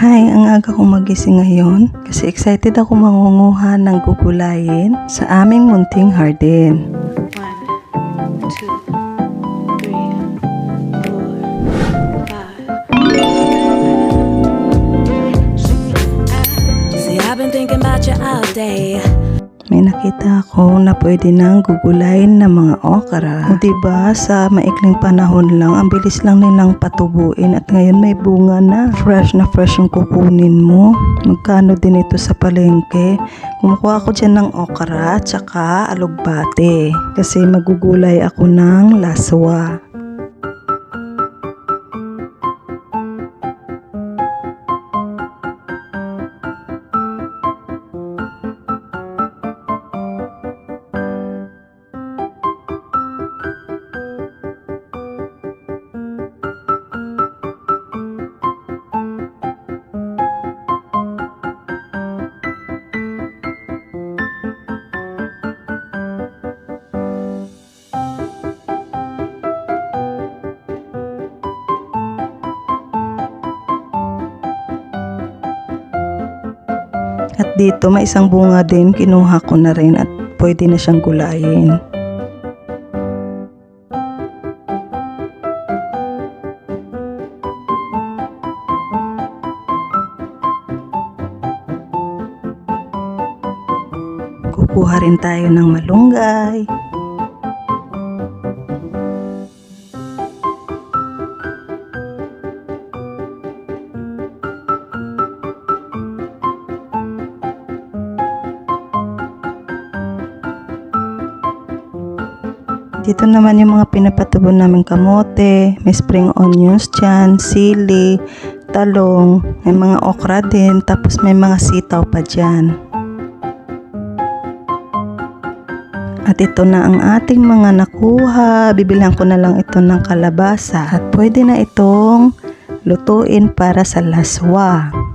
Hi, ang aga kong magising ngayon kasi excited ako mangunguha ng gugulayin sa aming munting hardin. 1, 2, 3, 4, 5. See, I've been thinking about you all day. May nakita ako na pwede nang gugulayin ng mga okra. O diba, sa maikling panahon lang, ang bilis lang nilang patubuin at ngayon may bunga na. Fresh na fresh yung kukunin mo. Magkano din ito sa palengke? Kumukuha ako dyan ng okra at saka alugbate kasi magugulay ako ng laswa. At dito may isang bunga din, kinuha ko na rin at pwede na siyang gulayin. Kukuha rin tayo ng malunggay. Dito naman yung mga pinapatubo namin kamote, may spring onions dyan, sili, talong, may mga okra din, tapos may mga sitaw pa dyan. At ito na ang ating mga nakuha. Bibilhan ko na lang ito ng kalabasa at pwede na itong lutuin para sa laswa.